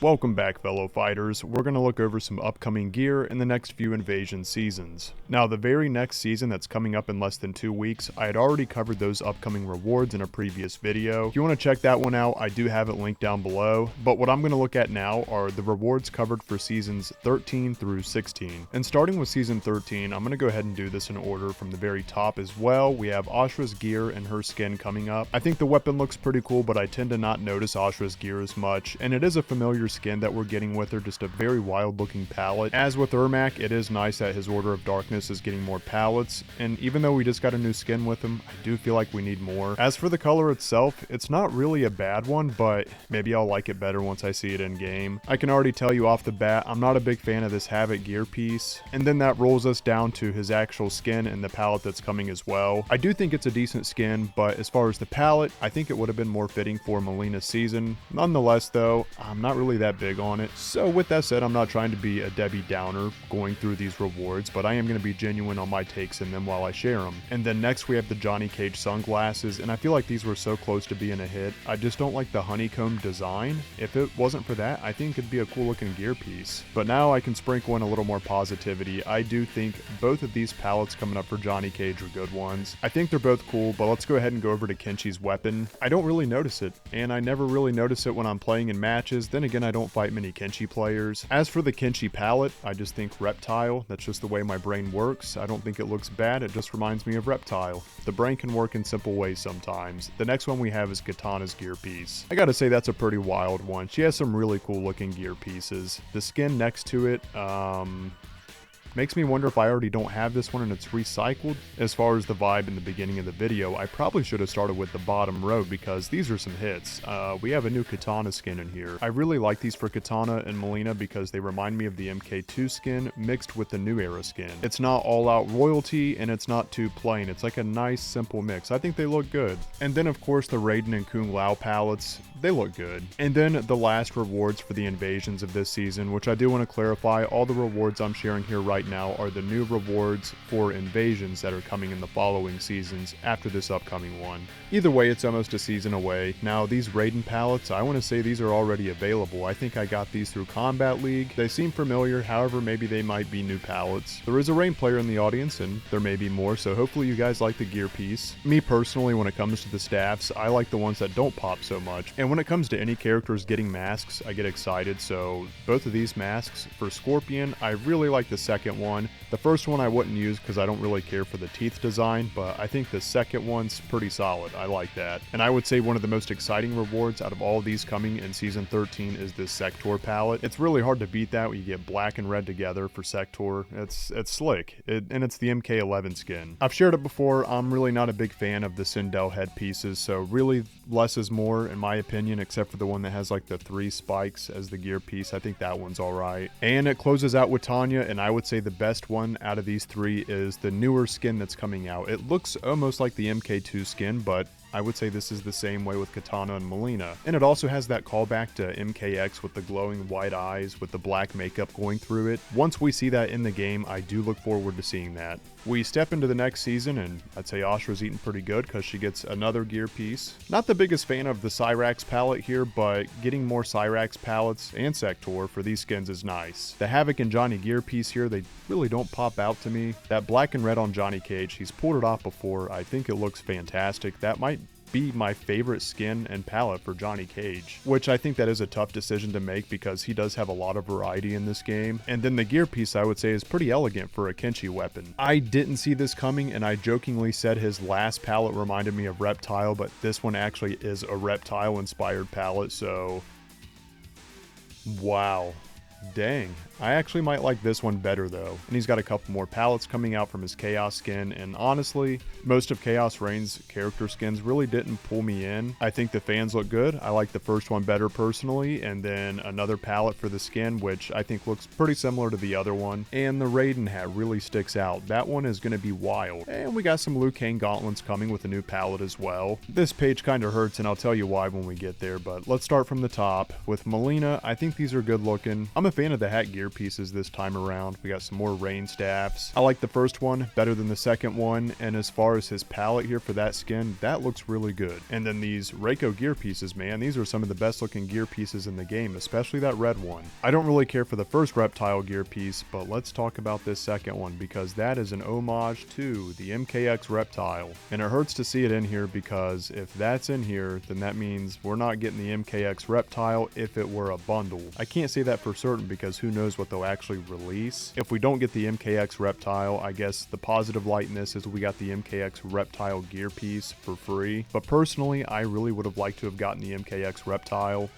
Welcome back, fellow fighters. We're going to look over some upcoming gear in the next few Invasion seasons. Now, the very next season that's coming up in less than 2 weeks, I had already covered those upcoming rewards in a previous video. If you want to check that one out, I do have it linked down below. But what I'm going to look at now are the rewards covered for seasons 13 through 16. And starting with season 13, I'm going to go ahead and do this in order from the very top as well. We have Ashra's gear and her skin coming up. I think the weapon looks pretty cool, but I tend to not notice Ashra's gear as much. And it is a familiar skin that we're getting with her, just a very wild looking palette. As with Ermac, it is nice that his Order of Darkness is getting more palettes, and even though we just got a new skin with him, I do feel like we need more. As for the color itself, it's not really a bad one, but maybe I'll like it better once I see it in game. I can already tell you off the bat, I'm not a big fan of this Havoc gear piece, and then that rolls us down to his actual skin and the palette that's coming as well. I do think it's a decent skin, but as far as the palette, I think it would have been more fitting for Melina's season. Nonetheless though, I'm not really that big on it. So with that said, I'm not trying to be a Debbie Downer going through these rewards, but I am going to be genuine on my takes in them while I share them. And then next we have the Johnny Cage sunglasses, and I feel like these were so close to being a hit. I just don't like the honeycomb design. If it wasn't for that, I think it'd be a cool looking gear piece. But now I can sprinkle in a little more positivity. I do think both of these palettes coming up for Johnny Cage are good ones. I think they're both cool, but let's go ahead and go over to Kenshi's weapon. I don't really notice it, and I never really notice it when I'm playing in matches. Then again, I don't fight many Kenshi players. As for the Kenshi palette, I just think Reptile. That's just the way my brain works. I don't think it looks bad, it just reminds me of Reptile. The brain can work in simple ways sometimes. The next one we have is Katana's gear piece. I gotta say that's a pretty wild one. She has some really cool looking gear pieces. The skin next to it, makes me wonder if I already don't have this one and it's recycled. As far as the vibe in the beginning of the video, I probably should have started with the bottom row because these are some hits. We have a new Katana skin in here. I really like these for Katana and Melina because they remind me of the MK2 skin mixed with the New Era skin. It's not all out royalty and it's not too plain. It's like a nice simple mix. I think they look good. And then of course the Raiden and Kung Lao palettes, they look good. And then the last rewards for the invasions of this season, which I do want to clarify, all the rewards I'm sharing here right now are the new rewards for invasions that are coming in the following seasons after this upcoming one. Either way, it's almost a season away. Now these Raiden palettes, I want to say these are already available. I think I got these through Kombat League. They seem familiar, however maybe they might be new palettes. There is a Rain player in the audience and there may be more, so hopefully you guys like the gear piece. Me personally, when it comes to the staffs, I like the ones that don't pop so much. And when it comes to any characters getting masks, I get excited. So both of these masks for Scorpion, I really like the second one. The first one I wouldn't use because I don't really care for the teeth design, but I think the second one's pretty solid. I like that. And I would say one of the most exciting rewards out of all of these coming in season 13 is this Sector palette. It's really hard to beat that when you get black and red together for Sector. It's slick, and it's the MK1 skin. I've shared it before. I'm really not a big fan of the Sindel headpieces, so really less is more in my opinion, except for the one that has like the 3 spikes as the gear piece. I think that one's alright. And it closes out with Tanya, and I would say the best one out of these 3 is the newer skin that's coming out. It looks almost like the MK2 skin, but I would say this is the same way with Katana and Melina. And it also has that callback to MKX with the glowing white eyes with the black makeup going through it. Once we see that in the game, I do look forward to seeing that. We step into the next season, and I'd say Ashra's eating pretty good because she gets another gear piece. Not the biggest fan of the Cyrax palette here, but getting more Cyrax palettes and Sector for these skins is nice. The Havoc and Johnny gear piece here, they really don't pop out to me. That black and red on Johnny Cage, he's pulled it off before. I think it looks fantastic. That might be my favorite skin and palette for Johnny Cage, which I think that is a tough decision to make because he does have a lot of variety in this game. And then the gear piece I would say is pretty elegant for a Kenshi weapon. I didn't see this coming, and I jokingly said his last palette reminded me of Reptile, but this one actually is a Reptile inspired palette, so wow. Dang, I actually might like this one better though. And he's got a couple more palettes coming out from his Chaos skin, and honestly, most of Chaos Reign's character skins really didn't pull me in. I think the fans look good. I like the first one better personally, and then another palette for the skin, which I think looks pretty similar to the other one. And the Raiden hat really sticks out. That one is going to be wild. And we got some Liu Kang gauntlets coming with a new palette as well. This page kind of hurts, and I'll tell you why when we get there, but let's start from the top. With Melina, I think these are good looking. I'm a a fan of the hat gear pieces this time around. We got some more rain staffs. I like the first one better than the second one, and as far as his palette here for that skin, that looks really good. And then these Reiko gear pieces, man, these are some of the best looking gear pieces in the game, especially that red one. I don't really care for the first reptile gear piece, but let's talk about this second one because that is an homage to the MKX reptile. And it hurts to see it in here because if that's in here, then that means we're not getting the MKX reptile if it were a bundle. I can't say that for certain because who knows what they'll actually release. If we don't get the MKX reptile, I guess the positive light in this is we got the MKX reptile gear piece for free. But personally, I really would have liked to have gotten the MKX reptile.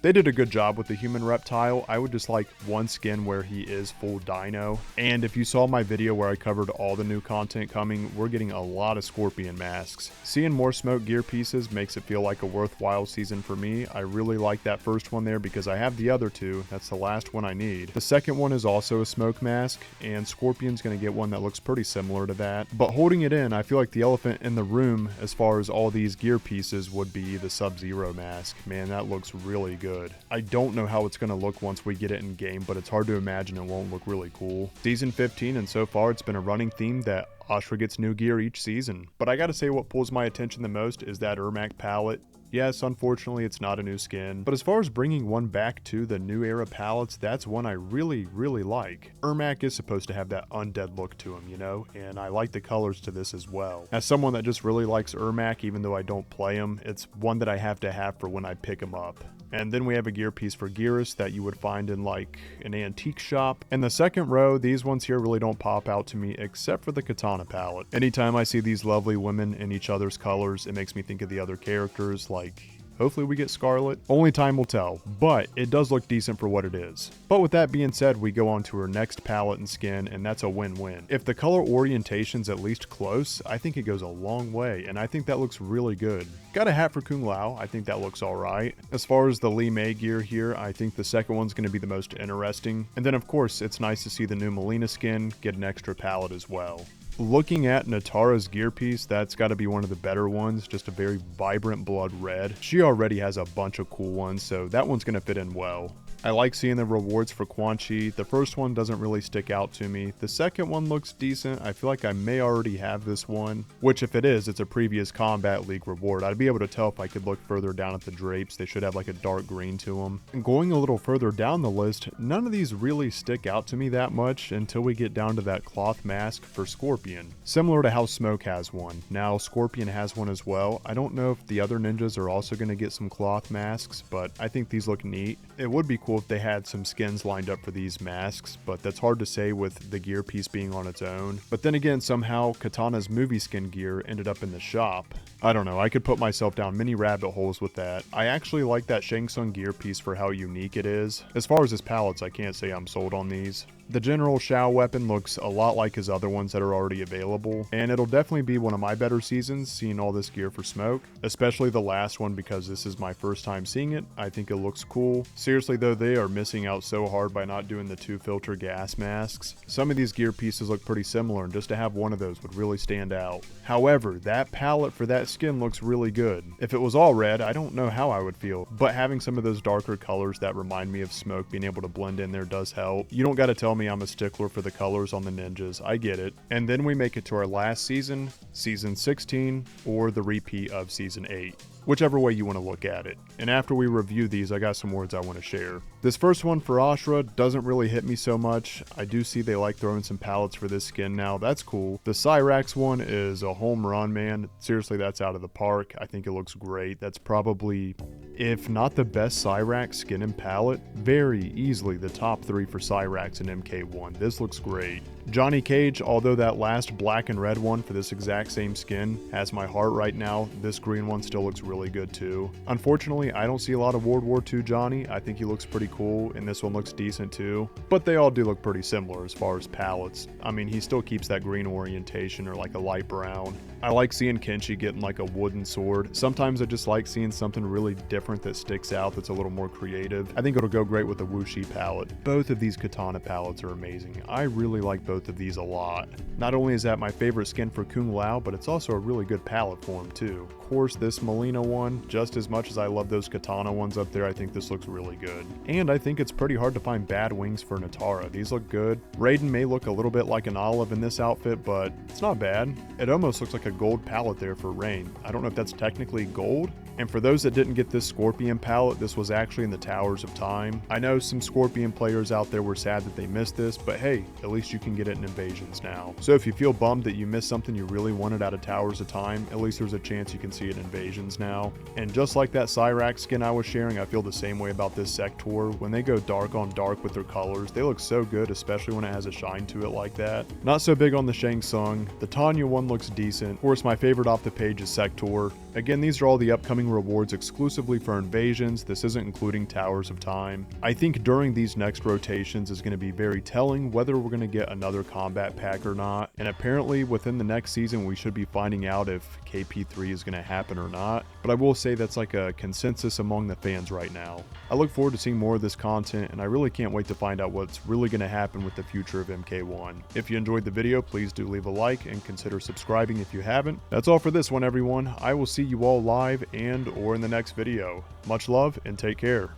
They did a good job with the human reptile. I would just like one skin where he is full dino. And if you saw my video where I covered all the new content coming, we're getting a lot of scorpion masks. Seeing more smoke gear pieces makes it feel like a worthwhile season for me. I really like that first one there because I have the other two. That's the last one I need. The second one is also a smoke mask, and Scorpion's going to get one that looks pretty similar to that. But holding it in, I feel like the elephant in the room as far as all these gear pieces would be the Sub-Zero mask. Man, that looks really good. I don't know how it's going to look once we get it in game, but it's hard to imagine it won't look really cool. Season 15, and so far it's been a running theme that Ashra gets new gear each season. But I gotta say what pulls my attention the most is that Ermac palette. Yes, unfortunately it's not a new skin, but as far as bringing one back to the new era palettes, that's one I really like. Ermac is supposed to have that undead look to him, you know, and I like the colors to this as well. As someone that just really likes Ermac, even though I don't play him, it's one that I have to have for when I pick him up. And then we have a gear piece for Gearus that you would find in like an antique shop. In the second row, these ones here really don't pop out to me except for the Katana palette. Anytime I see these lovely women in each other's colors, it makes me think of the other characters, like hopefully we get Scarlet. Only time will tell, but it does look decent for what it is. But with that being said, we go on to our next palette and skin, and that's a win-win. If the color orientation's at least close, I think it goes a long way, and I think that looks really good. Got a hat for Kung Lao, I think that looks alright. As far as the Li Mei gear here, I think the second one's going to be the most interesting. And then of course, it's nice to see the new Melina skin get an extra palette as well. Looking at Natara's gear piece, that's got to be one of the better ones, just a very vibrant blood red. She already has a bunch of cool ones, so that one's going to fit in well. I like seeing the rewards for Quan Chi. The first one doesn't really stick out to me. The second one looks decent. I feel like I may already have this one, which if it is, it's a previous Combat League reward. I'd be able to tell if I could look further down at the drapes. They should have like a dark green to them. And going a little further down the list, none of these really stick out to me that much until we get down to that cloth mask for Scorpion. Similar to how Smoke has one. Now Scorpion has one as well. I don't know if the other ninjas are also going to get some cloth masks, but I think these look neat. It would be cool if they had some skins lined up for these masks, but that's hard to say with the gear piece being on its own. But then again, somehow Katana's movie skin gear ended up in the shop. I don't know, I could put myself down many rabbit holes with that. I actually like that Shang Tsung gear piece for how unique it is. As far as his palettes, I can't say I'm sold on these. The General Shao weapon looks a lot like his other ones that are already available, and it'll definitely be one of my better seasons seeing all this gear for Smoke, especially the last one because this is my first time seeing it. I think it looks cool. Seriously though, they are missing out so hard by not doing the 2-filter gas masks. Some of these gear pieces look pretty similar, and just to have one of those would really stand out. However, that palette for that skin looks really good. If it was all red, I don't know how I would feel, but having some of those darker colors that remind me of Smoke being able to blend in there does help. You don't gotta tell me I'm a stickler for the colors on the ninjas, I get it. And then we make it to our last season, season 16, or the repeat of season 8. Whichever way you want to look at it. And after we review these, I got some words I want to share. This first one for Ashra doesn't really hit me so much. I do see they like throwing some palettes for this skin now. That's cool. The Cyrax one is a home run, man. Seriously, that's out of the park. I think it looks great. That's probably, if not the best Cyrax skin and palette, very easily the top 3 for Cyrax and MK1. This looks great. Johnny Cage, although that last black and red one for this exact same skin has my heart right now, this green one still looks really good too. Unfortunately, I don't see a lot of World War II Johnny. I think he looks pretty cool, and this one looks decent too. But they all do look pretty similar as far as palettes. I mean, he still keeps that green orientation or like a light brown. I like seeing Kenshi getting like a wooden sword. Sometimes I just like seeing something really different that sticks out that's a little more creative. I think it'll go great with the Wuxi palette. Both of these katana palettes are amazing. I really like both of these a lot. Not only is that my favorite skin for Kung Lao, but it's also a really good palette for him too. Of course, this Melina one, just as much as I love those katana ones up there, I think this looks really good. And I think it's pretty hard to find bad wings for Natara. These look good. Raiden may look a little bit like an olive in this outfit, but it's not bad. It almost looks like a gold palette there for Rain. I don't know if that's technically gold. And for those that didn't get this Scorpion palette, this was actually in the Towers of Time. I know some Scorpion players out there were sad that they missed this, but hey, at least you can get it in Invasions now. So if you feel bummed that you missed something you really wanted out of Towers of Time, at least there's a chance you can see it in Invasions now. And just like that Cyrax skin I was sharing, I feel the same way about this Sector. When they go dark on dark with their colors, they look so good, especially when it has a shine to it like that. Not so big on the Shang Tsung. The Tanya one looks decent. Of course, my favorite off the page is Sector. Again, these are all the upcoming rewards exclusively for Invasions. This isn't including Towers of Time. I think during these next rotations is going to be very telling whether we're going to get another combat pack or not. And apparently within the next season, we should be finding out if KP3 is going to happen or not. But I will say that's like a consensus among the fans right now. I look forward to seeing more of this content, and I really can't wait to find out what's really going to happen with the future of MK1. If you enjoyed the video, please do leave a like and consider subscribing if you haven't. That's all for this one, everyone. I will see you all live and or in the next video. Much love and take care.